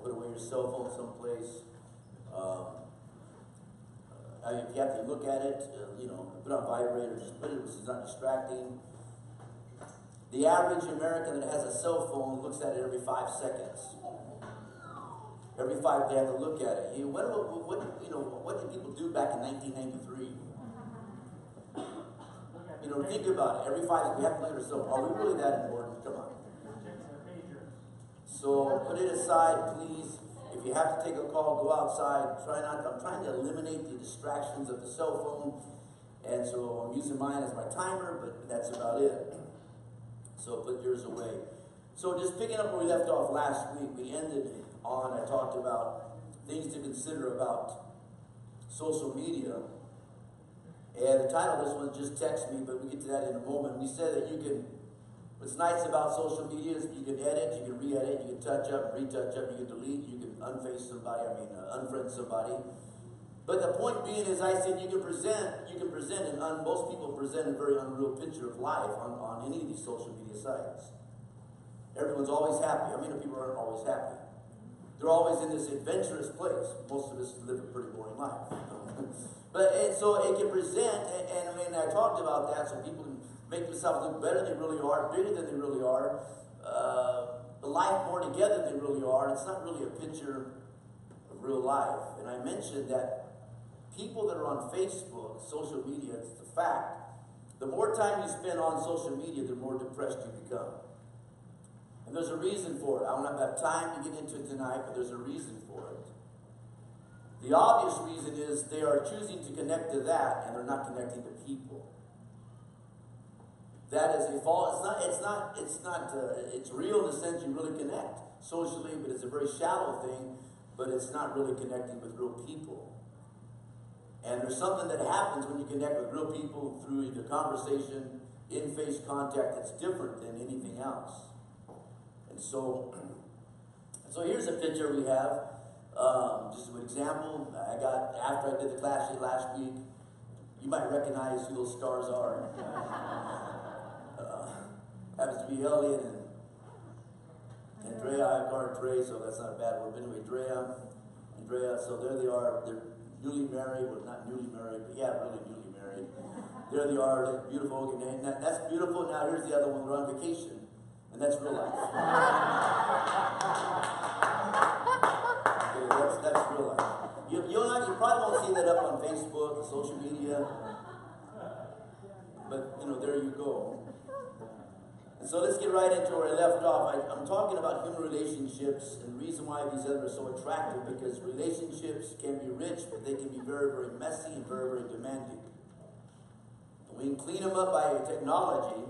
put away your cell phone someplace. If you have to look at it, put on vibrator, just put it so it's not distracting. The average American that has a cell phone looks at it every 5 seconds. Every 5 they have to look at it. What did people do back in 1993? Think about it. Every 5 we have to look at ourselves. Are we really that important? Come on. So put it aside, please. If you have to take a call, go outside. I'm trying to eliminate the distractions of the cell phone. And so I'm using mine as my timer, but that's about it. So put yours away. So just picking up where we left off last week, I talked about things to consider about social media. And the title of this one, Just Text Me, but we get to that in a moment. We said that what's nice about social media is you can edit, you can re-edit, you can touch up, retouch up, you can delete, you can unfriend somebody. But the point being, as I said, you can present, and most people present a very unreal picture of life on any of these social media sites. Everyone's always happy. People aren't always happy. They're always in this adventurous place. Most of us live a pretty boring life. So it can present, and I talked about that, so people can make themselves look better than they really are, bigger than they really are, life more together than they really are. It's not really a picture of real life. And I mentioned that people that are on Facebook, social media, it's the fact, the more time you spend on social media, the more depressed you become. And there's a reason for it. I don't have time to get into it tonight, but there's a reason for it. The obvious reason is they are choosing to connect to that, and they're not connecting to people. That is a fault. It's real in the sense you really connect socially, but it's a very shallow thing, but it's not really connecting with real people. And there's something that happens when you connect with real people through either conversation, in-face contact, that's different than anything else. And so here's a picture we have. Just an example I got after I did the class sheet last week. You might recognize who those stars are. Happens to be Elliot and Drea. I call her Trey, so that's not a bad word. But anyway, Drea, so there they are. They're newly married. Well, not newly married, but yeah, really newly married. There they are. They're beautiful. Okay, that's beautiful. Now here's the other one. We're on vacation. And that's real life. Okay, that's real life. You probably won't see that up on Facebook and social media. But, there you go. And so let's get right into where I left off. I'm talking about human relationships, and the reason why these others are so attractive, because relationships can be rich, but they can be very, very messy and very, very demanding. We can clean them up by technology,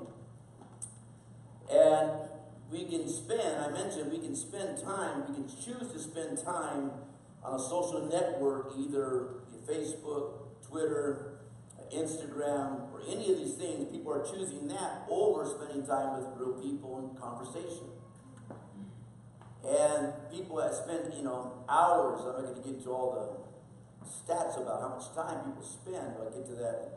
and we can spend time, we can choose to spend time on a social network, either Facebook, Twitter, Instagram, or any of these things. People are choosing that over spending time with real people in conversation. And people that spend, hours, I'm not going to get into all the stats about how much time people spend, I'll get to that.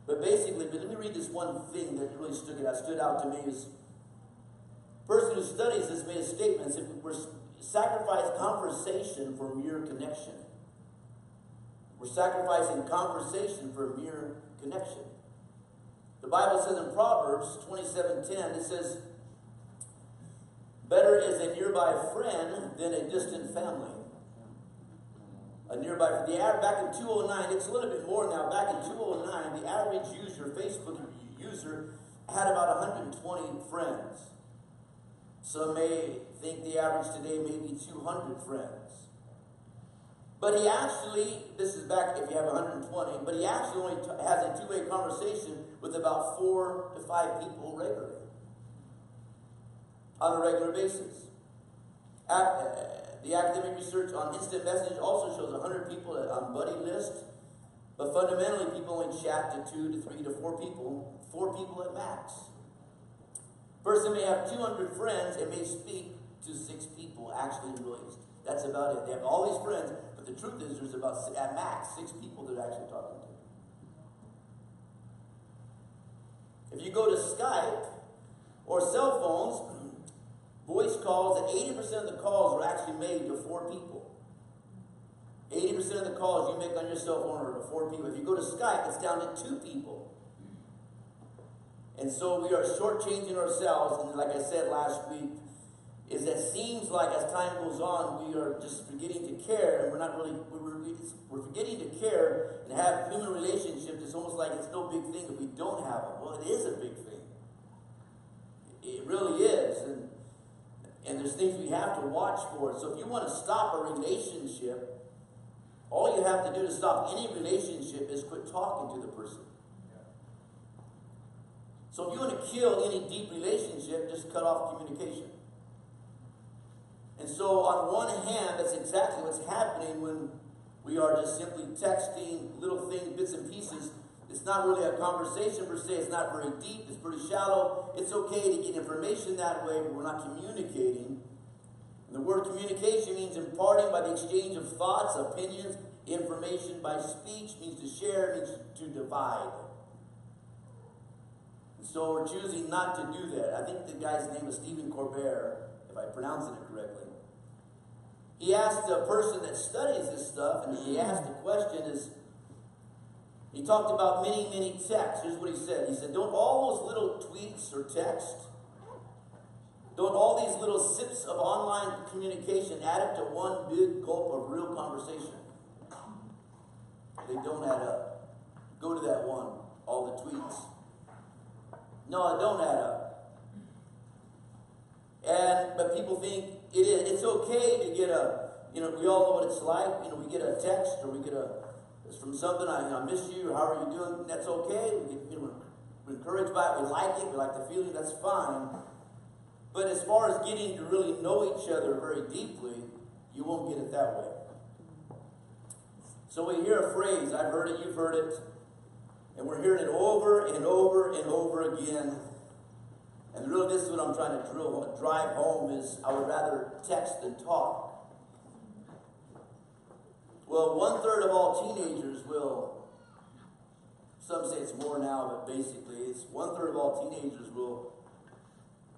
But basically, let me read this one thing that really stood out to me. Is a person who studies this made a statement that we're sacrifice conversation for mere connection. We're sacrificing conversation for mere connection. The Bible says in Proverbs 27:10, it says, better is a nearby friend than a distant family. Back in 2009, it's a little bit more now. Back in 2009, the average Facebook user had about 120 friends. Some may think the average today may be 200 friends. But he actually, this is back if you have 120, but he actually only has a two-way conversation with about 4 to 5 people regularly, on a regular basis. The academic research on instant message also shows 100 people on buddy list, but fundamentally people only chat to 2 to 3 to 4 people at max. Person may have 200 friends and may speak to 6 people actually really. That's about it. They have all these friends, but the truth is there's about, at max, 6 people they're actually talking to. If you go to Skype or cell phones, voice calls, that 80% of the calls are actually made to 4 people. 80% of the calls you make on your cell phone are to 4 people. If you go to Skype, it's down to 2 people. And so we are shortchanging ourselves, and like I said last week, is that seems like as time goes on, we are just forgetting to care, and we're forgetting to care and have human relationships. It's almost like it's no big thing if we don't have them. Well, it is a big thing. It really is, and there's things we have to watch for. So if you want to stop a relationship, all you have to do to stop any relationship is quit talking to the person. So if you want to kill any deep relationship, just cut off communication. And so on one hand, that's exactly what's happening when we are just simply texting little things, bits and pieces. It's not really a conversation per se. It's not very deep. It's pretty shallow. It's okay to get information that way, but we're not communicating. And the word communication means imparting by the exchange of thoughts, opinions, information. By speech means to share, means to divide. And so we're choosing not to do that. I think the guy's name is Stephen Colbert, if I'm pronouncing it correctly. He asked a person that studies this stuff, and he asked the question is, he talked about many, many texts. Here's what he said. He said, don't all those little tweets or text, don't all these little sips of online communication add up to one big gulp of real conversation? They don't add up. Go to that one, all the tweets. No, it don't add up. But people think it is. It's okay to get we all know what it's like. We get a text or it's from something, I miss you, or how are you doing? That's okay. We're encouraged by it, we like it, we like the feeling, that's fine. But as far as getting to really know each other very deeply, you won't get it that way. So we hear a phrase, I've heard it, you've heard it, and we're hearing it over and over and over again. And really, this is what I'm trying to drive home is I would rather text than talk. Well, 1/3 of all teenagers will, some say it's more now, but basically it's 1/3 of all teenagers will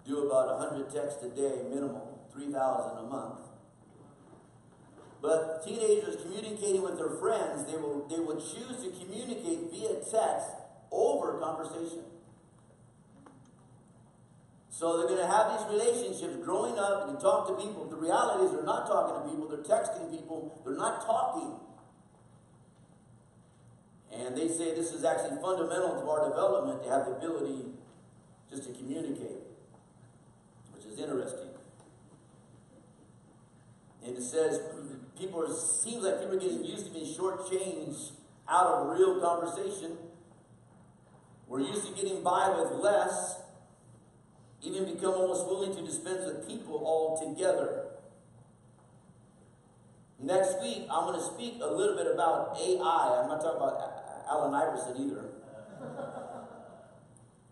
do about 100 texts a day, minimum, 3,000 a month. But teenagers communicating with their friends, they will choose to communicate via text over conversation. So they're going to have these relationships growing up and talk to people. The reality is they're not talking to people. They're texting people. They're not talking. And they say this is actually fundamental to our development to have the ability just to communicate, which is interesting. And it says seems like people are getting used to being shortchanged out of real conversation. We're used to getting by with less. Even become almost willing to dispense with people altogether. Next week, I'm going to speak a little bit about AI. I'm not talking about Allen Iverson either.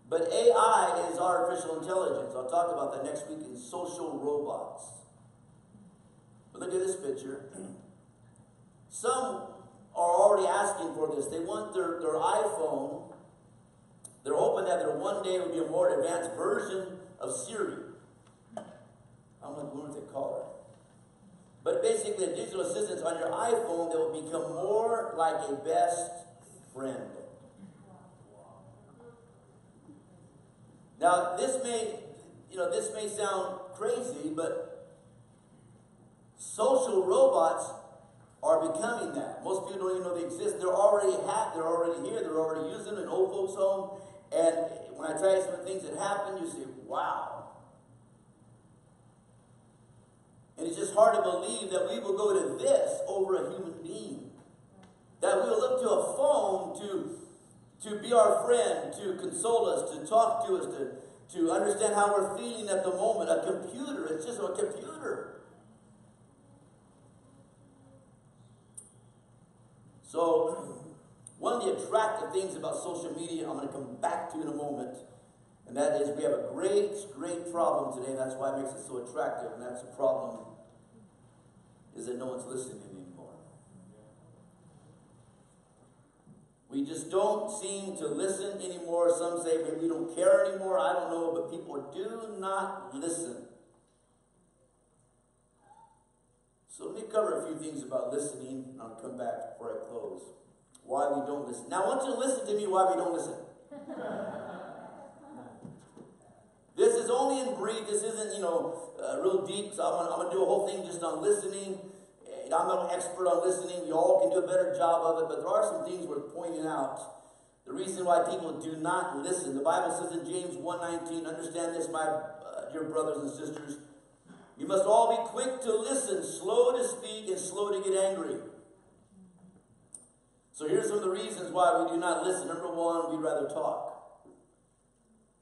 But AI is artificial intelligence. I'll talk about that next week in social robots. But look at this picture. Some are already asking for this. They want their iPhone. They're hoping that there one day will be a more advanced version of Siri. I don't know what they call her. But basically, a digital assistant on your iPhone that will become more like a best friend. Now, this may sound crazy, but social robots are becoming that. Most people don't even know they exist. They're already here, they're already using them in old folks' home. And when I tell you some of the things that happen, you say, wow. And it's just hard to believe that we will go to this over a human being. That we will look to a phone to be our friend, to console us, to talk to us, to understand how we're feeling at the moment. A computer, it's just a computer. So, one of the attractive things about social media, I'm going to come back to in a moment, and that is we have a great, great problem today, and that's why it makes it so attractive, and that's the problem, is that no one's listening anymore. We just don't seem to listen anymore. Some say maybe we don't care anymore, I don't know, but people do not listen. So let me cover a few things about listening, and I'll come back before I close. Why we don't listen. Now I want you to listen to me why we don't listen. This is only in brief. This isn't, real deep. So I'm going to do a whole thing just on listening. And I'm not an expert on listening. We all can do a better job of it. But there are some things worth pointing out. The reason why people do not listen. The Bible says in James 1:19, understand this, my dear brothers and sisters. You must all be quick to listen, slow to speak, and slow to get angry. So here's some of the reasons why we do not listen. Number one, we'd rather talk.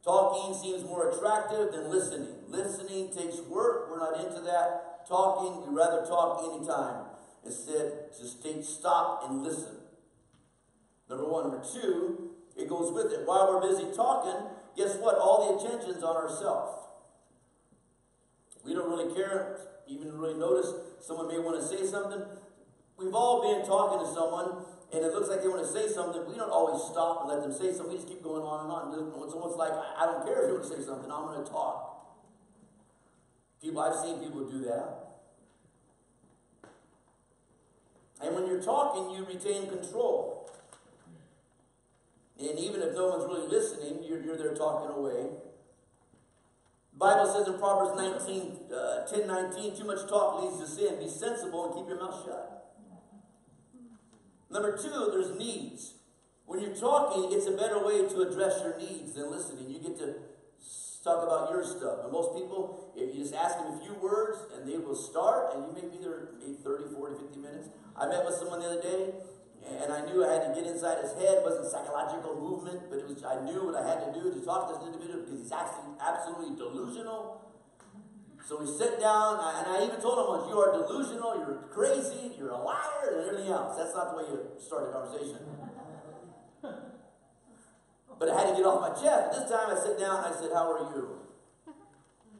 Talking seems more attractive than listening. Listening takes work. We're not into that. Talking, we'd rather talk anytime. Instead, just stop and listen. Number one. Number two, it goes with it. While we're busy talking, guess what? All the attention's on ourselves. We don't really care, even really notice someone may want to say something. We've all been talking to someone, and it looks like they want to say something. We don't always stop and let them say something. We just keep going on and on. It's almost like, I don't care if you want to say something. I'm going to talk. I've seen people do that. And when you're talking, you retain control. And even if no one's really listening, you're there talking away. The Bible says in Proverbs 10:19, too much talk leads to sin. Be sensible and keep your mouth shut. Number two, there's needs. When you're talking, it's a better way to address your needs than listening. You get to talk about your stuff. And most people, if you just ask them a few words, and they will start, and you may be there 30, 40, 50 minutes. I met with someone the other day, and I knew I had to get inside his head. It wasn't psychological movement, but I knew what I had to do to talk to this individual because he's actually absolutely delusional. So we sit down, and I even told him once, you are delusional, you're crazy, you're a liar, and everything else. That's not the way you start a conversation. But I had to get off my chest. This time I sat down and I said, how are you?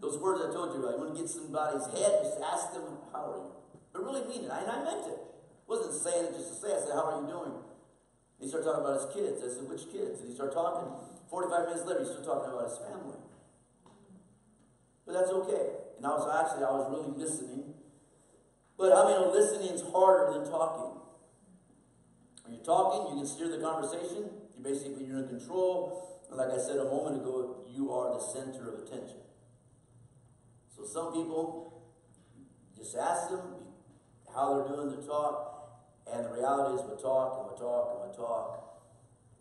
Those words I told you, I want to get somebody's head, just ask them, how are you? But really mean it, and I meant it. I wasn't saying it just to say. I said, how are you doing? He started talking about his kids. I said, which kids? And he started talking. 45 minutes later, he started talking about his family. But that's okay. And I was really listening. But listening is harder than talking. When you're talking, you can steer the conversation. You're in control. And like I said a moment ago, you are the center of attention. So some people, just ask them how they're doing the talk. And the reality is we talk and we talk and we talk.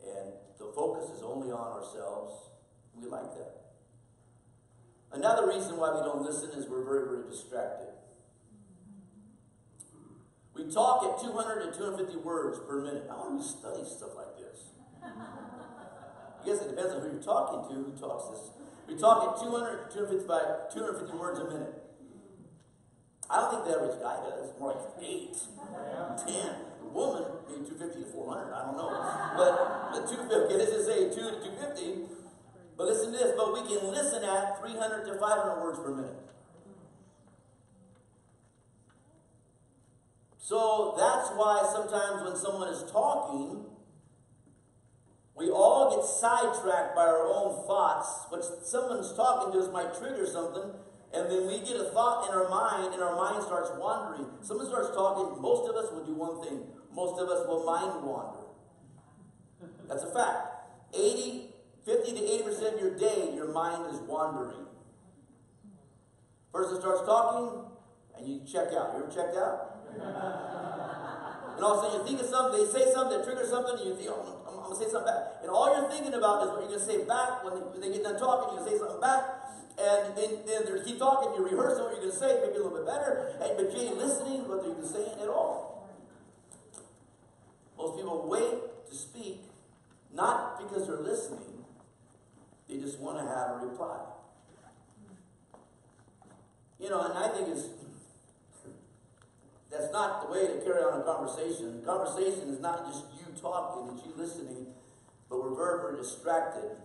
And the focus is only on ourselves. We like that. Another reason why we don't listen is we're very, very distracted. We talk at 200 and 250 words per minute. I want to study stuff like this. I guess it depends on who you're talking to, who talks this. We talk at 200, 250 words a minute. I don't think the average guy does. More like 8, 10. The woman, maybe 250 to 400. I don't know. But 250, let's just say 2 to 250. But listen to this. But we can listen at 300 to 500 words per minute. So that's why sometimes when someone is talking, we all get sidetracked by our own thoughts. What someone's talking to us might trigger something. And then we get a thought in our mind starts wandering. Someone starts talking, most of us will do one thing. Most of us will mind wander. That's a fact. 50 to 80% of your day, your mind is wandering. Person starts talking, and you check out. You ever checked out? And all of a sudden you think of something, they say something that triggers something, and you think, oh, I'm going to say something back. And all you're thinking about is what you're going to say back. When they get done talking, you're going to say something back. And then they keep talking, you rehearse what you're going to say, maybe a little bit better, but you ain't listening to what they're saying at all. Most people wait to speak, not because they're listening, they just want to have a reply. And I think that's not the way to carry on a conversation. Conversation is not just you talking, it's you listening, but we're very, very distracted.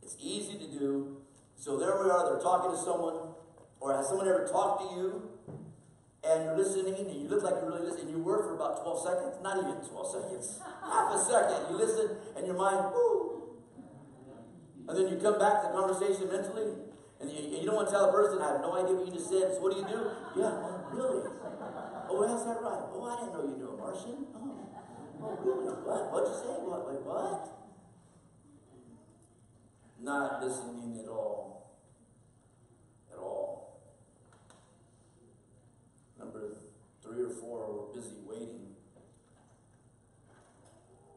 It's easy to do. So there we are, they're talking to someone, or has someone ever talked to you, and you're listening, and you look like you're really listening, and you were for about 12 seconds, not even 12 seconds, half a second, you listen, and your mind, whoo, and then you come back to the conversation mentally, and you don't want to tell a person, I have no idea what you just said, so what do? Yeah, really? Oh, what Oh, I didn't know you knew a Martian. Oh, really? What? What'd you say? What? Like, what? Not listening at all. At all. Number 3 or 4, we're busy waiting.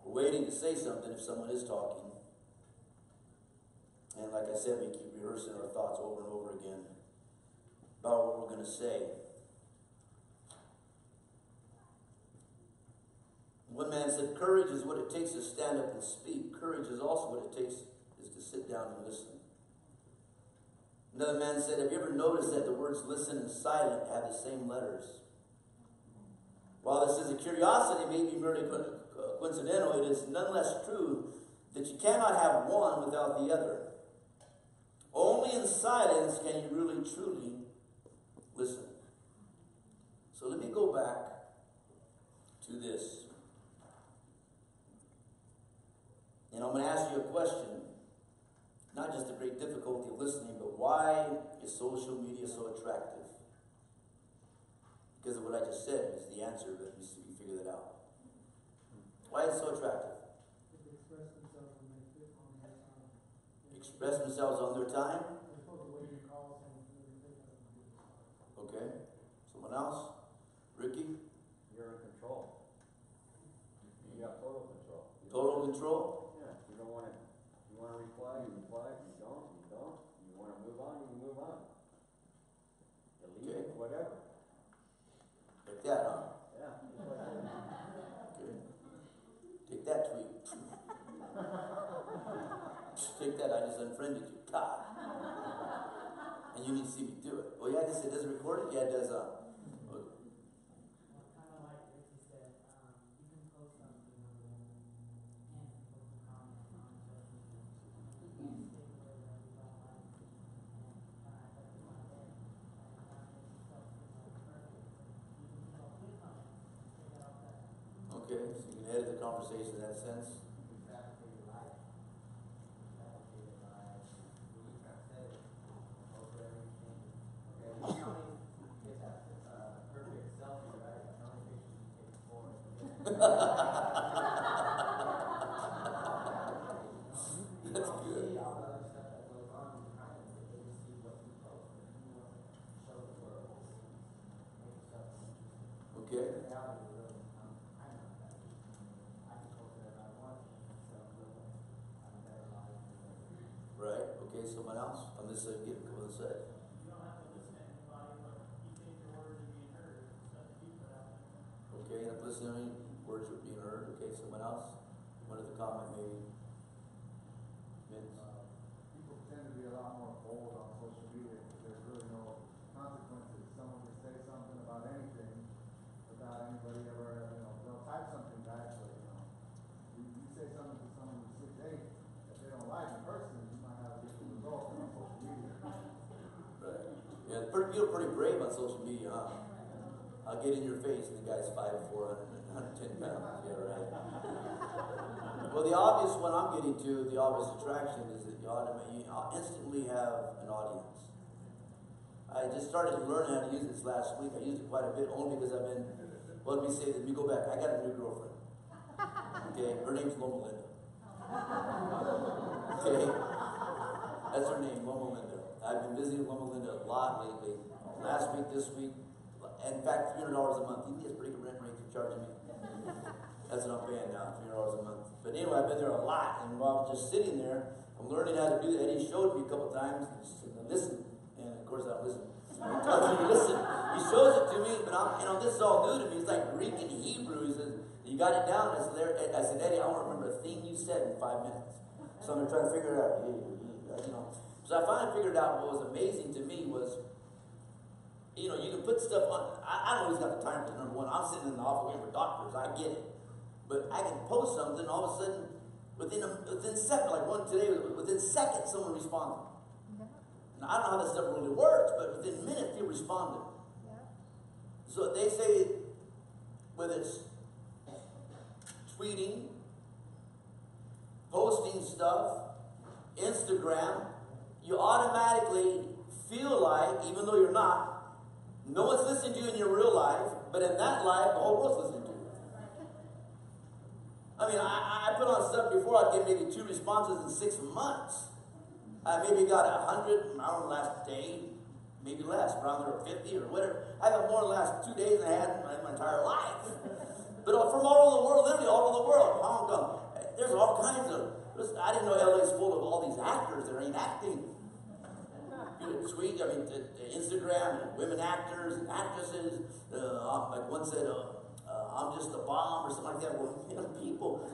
We're waiting to say something if someone is talking. And like I said, we keep rehearsing our thoughts over and over again about what we're going to say. One man said, courage is what it takes to stand up and speak. Courage is also what it takes is to sit down and listen. Another man said, have you ever noticed that the words listen and silent have the same letters? While this is a curiosity, maybe merely coincidental, it is nonetheless true that you cannot have one without the other. Only in silence can you really, truly listen. So let me go back to this. And I'm going to ask you a question. Not just the great difficulty of listening, but why is social media so attractive? Because of what I just said is the answer, but we figure that out. Why is it so attractive? Express themselves on their time? Okay. Someone else? Ricky? You're in control. You got total control. Total control? Yeah. You don't want to. You want to reply, you reply. You don't, you don't. You want to move on, you can move on. Delete it, whatever. Like that, huh? Yeah. Just like that. Okay. Take that tweet. Take that, I just unfriended you. God. And you need to see me do it. Oh yeah, it does it record it? Yeah, it does. Okay. Kind of like Ricky said, you can post something on there and post a comment on social media. You can't stick with it if you don't like it and kind of like it's not there. And kind of makes yourself feel like perfect. You can go click on it and take it off that. Okay, so you can edit the conversation in that sense. Exactly right. Exactly right. You can say it. Post everything. Okay, we can only get that perfect selfie, right? The only picture you take before. That's good. See all the other stuff that goes on behind it, but they see what you post and you want to show the world. Make yourself interesting. Okay. The reality is really, I'm not that. I can post whatever I want and myself live have a better life. Right. Okay, someone else on this side, get come on this side. You don't have to listen to anybody, but you think your words are being heard, stuff that you put out there. Okay, not listening, words are being heard. Okay, someone else? One other comment maybe. Vince. People tend to be a lot more bold on social media because there's really no consequences. Someone can say something about anything without anybody ever, they'll type something back, but, you say something to someone who's 6'8", if they don't like in person, you might have a different result than on social media. Right. Yeah, you're pretty brave on social media, huh? I'll get in your face and the guy's 5'4", 110 pounds. Yeah, right. Well, the obvious one I'm getting to, the obvious attraction is that you instantly have an audience. I just started to learn how to use this last week. I used it quite a bit only because I've been, well, let me say that, let me go back. I got a new girlfriend. Okay, her name's Loma Linda. Okay, that's her name, Loma Linda. I've been visiting Loma Linda a lot lately. Last week, this week, in fact, $300 a month. You think it's pretty good rent rate for charging me? That's what I'm paying now, $300 a month. But anyway, I've been there a lot, and while I was just sitting there, I'm learning how to do that. He showed me a couple times, and listen, and of course I don't listen. He tells me to listen. He shows it to me, but this is all new to me. It's like Greek and Hebrew. He says, you got it down? I said, Eddie, I won't remember a thing you said in 5 minutes. So I'm trying to figure it out. So I finally figured out what was amazing to me was, you can put stuff on. I don't always got the time for it, number one. I'm sitting in the office waiting for doctors. I get it. But I can post something, all of a sudden, within seconds, like one today, within seconds, someone responded. Now, I don't know how this stuff really works, but within minutes, people responded. So they say, whether it's tweeting, posting stuff, Instagram, you automatically feel like, even though you're not, no one's listening to you in your real life, life, but in that life, the whole world's listening to you. I mean, I put on stuff before, I'd get maybe 2 responses in 6 months. I maybe got 100, I don't know, last day, maybe less, around there, or 50 or whatever. I got more in the last 2 days than I had in my entire life. But from all over the world, literally all over the world, Hong Kong, there's all kinds of, I didn't know LA's full of all these actors that ain't acting. You would tweet, I mean, the Instagram, women actors and actresses, like one said, I'm just a bomb or something like that. Well, you know, people,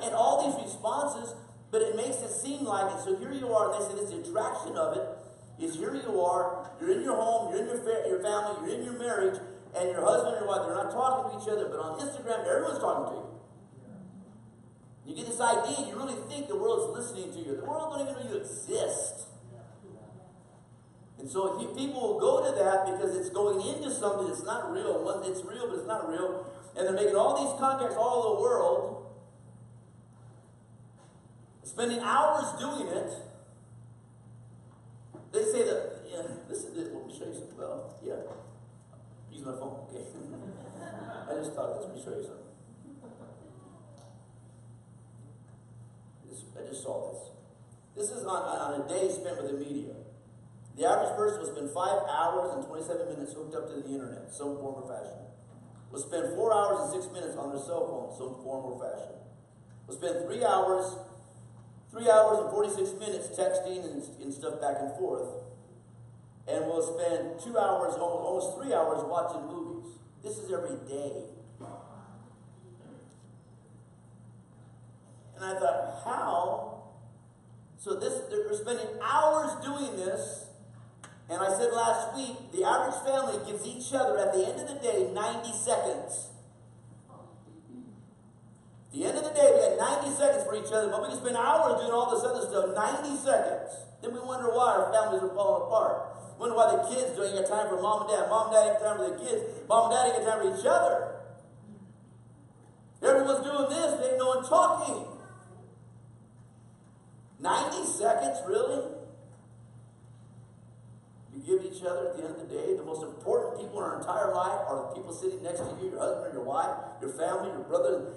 and all these responses, but it makes it seem like it. So here you are, and they say this, the attraction of it is here you are, you're in your home, you're in your family, you're in your marriage, and your husband and your wife, they're not talking to each other, but on Instagram, everyone's talking to you. You get this idea, you really think the world's listening to you. The world don't even know you exist. And so people will go to that because it's going into something that's not real. It's real, but it's not real. And they're making all these contacts all over the world, spending hours doing it. They say that, yeah, listen to this, let me show you something. Well, yeah, use my phone, okay. I just thought, let me show you something. I just saw this. This is on a day spent with the media. The average person will spend 5 hours and 27 minutes hooked up to the internet, some form or fashion. Will spend 4 hours and 6 minutes on their cell phone, some form or fashion. Will spend 3 hours and 46 minutes texting and stuff back and forth. And will spend 2 hours, almost 3 hours watching movies. This is every day. And I thought, how? So they're spending hours doing this. And I said last week, the average family gives each other, at the end of the day, 90 seconds. At the end of the day, we got 90 seconds for each other, but we can spend hours doing all this other stuff, 90 seconds. Then we wonder why our families are falling apart. Wonder why the kids don't get time for mom and dad. Mom and dad ain't got time for the kids. Mom and dad ain't got time for each other. Everyone's doing this, but ain't no one talking. 90 seconds, really? You give each other at the end of the day. The most important people in our entire life are the people sitting next to you, your husband or your wife, your family, your brother,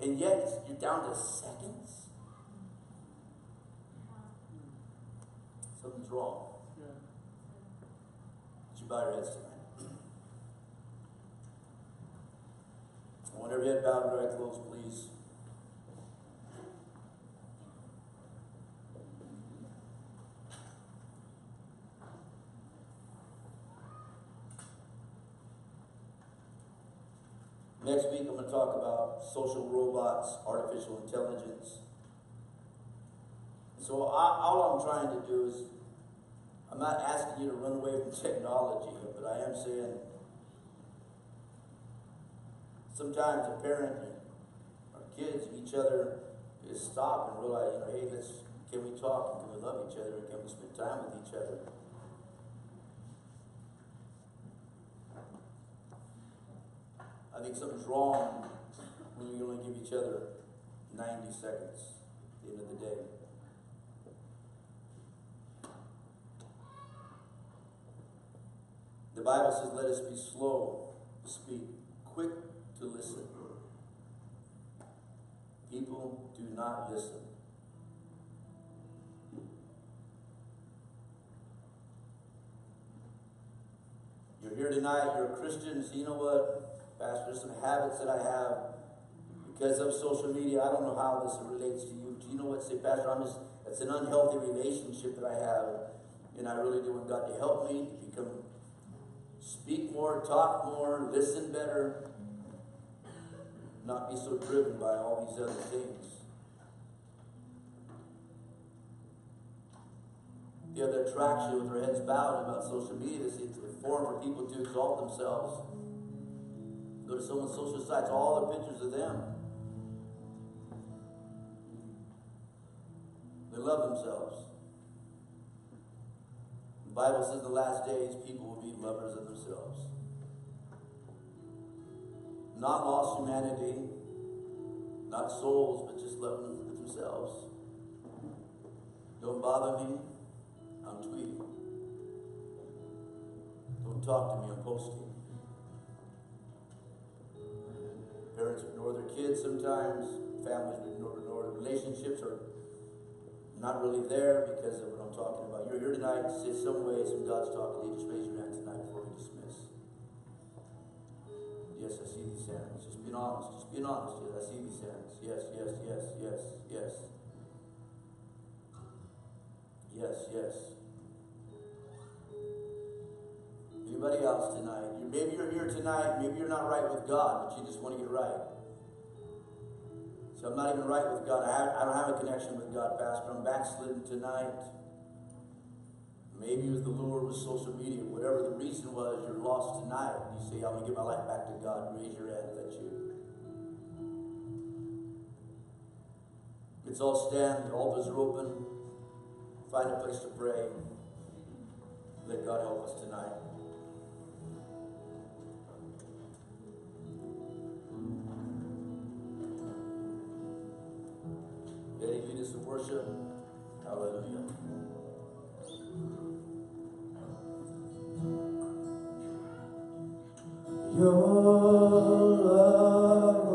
and yet you're down to seconds. Something's wrong. Would you bow your heads tonight? I want every head bowed and every eye closed, please. Next week, I'm going to talk about social robots, artificial intelligence. So all I'm trying to do is, I'm not asking you to run away from technology, but I am saying sometimes a parent and our kids and each other just stop and realize, hey, can we talk and can we love each other and can we spend time with each other? I think something's wrong when you only give each other 90 seconds at the end of the day. The Bible says, let us be slow to speak, quick to listen. People do not listen. You're here tonight, you're a Christian, so you know what? Pastor, there's some habits that I have because of social media. I don't know how this relates to you. Do you know what? Say, Pastor, it's an unhealthy relationship that I have. And I really do want God to help me to speak more, talk more, listen better, not be so driven by all these other things. The other attraction with their heads bowed about social media is it's a form for people to exalt themselves. Go to someone's social sites, all the pictures of them. They love themselves. The Bible says in the last days, people will be lovers of themselves. Not lost humanity, not souls, but just loving themselves. Don't bother me, I'm tweeting. Don't talk to me, I'm posting. ignore their kids sometimes. Families ignore relationships are not really there because of what I'm talking about. You're here tonight to say some ways when God's talking to you. Just raise your hand tonight before we dismiss. Yes, I see these hands. Just being honest. Just being honest. Yes, I see these hands. Yes, yes, yes, yes, yes. Yes, yes. Anybody else tonight? Maybe you're here tonight, maybe you're not right with God, but you just want to get right. So I'm not even right with God. I don't have a connection with God, Pastor. I'm backslidden tonight. Maybe it was the lure with social media. Whatever the reason was, you're lost tonight. You say, I'm going to give my life back to God. Raise your hand. That's you. Let's all stand. The altars are open. Find a place to pray. Let God help us tonight. Eddie, lead us in worship. Hallelujah. Your love,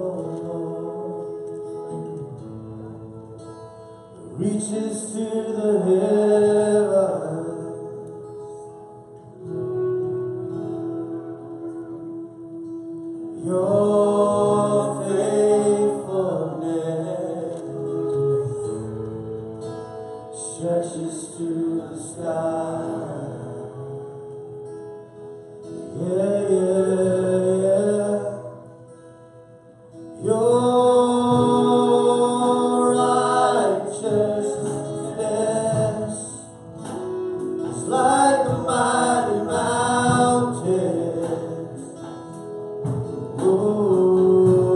reaches to the heavens. Your faithfulness stretches to the sky. Yeah, yeah, yeah. Your righteousness is like the mighty mountains. Ooh,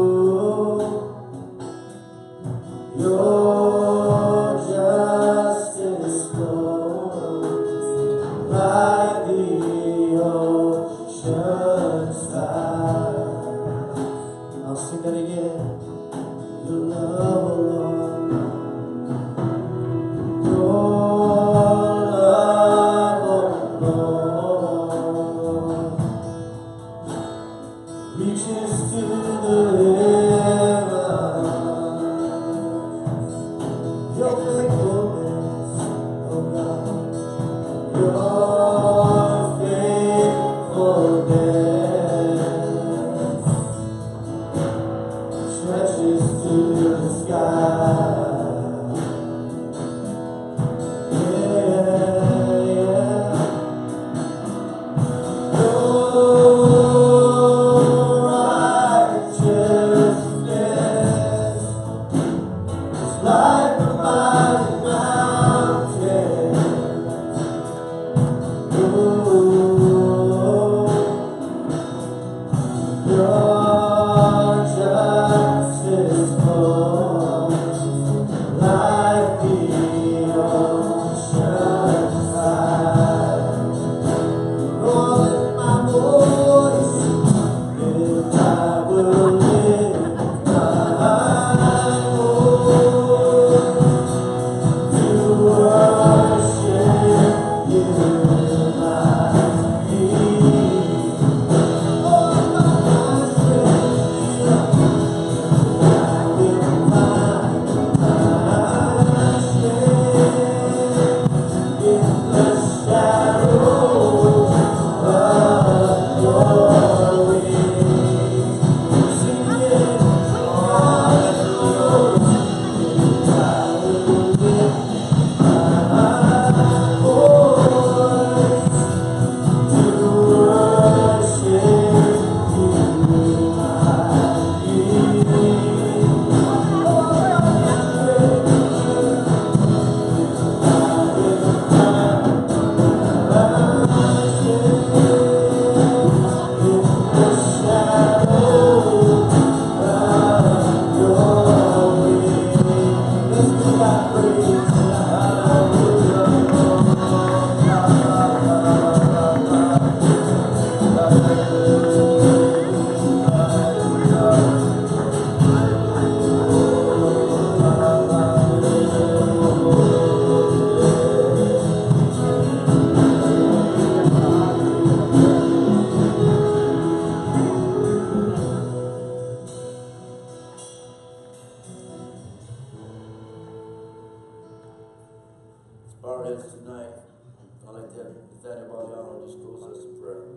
your justice flows like the ocean side. I'll sing that again. Your love alone, your love alone reaches to the heavens. Your faithfulness, oh God, your faithfulness stretches to the sky. Yeah, yeah. Your righteousness is like the mighty mountains. Ooh, your justice flows like the ocean side. Oh, let my voice, if I will lift my voice to worship you, my King. Oh, my strength. us tonight. I'd like to have Nathaniel Baliano just close us in prayer.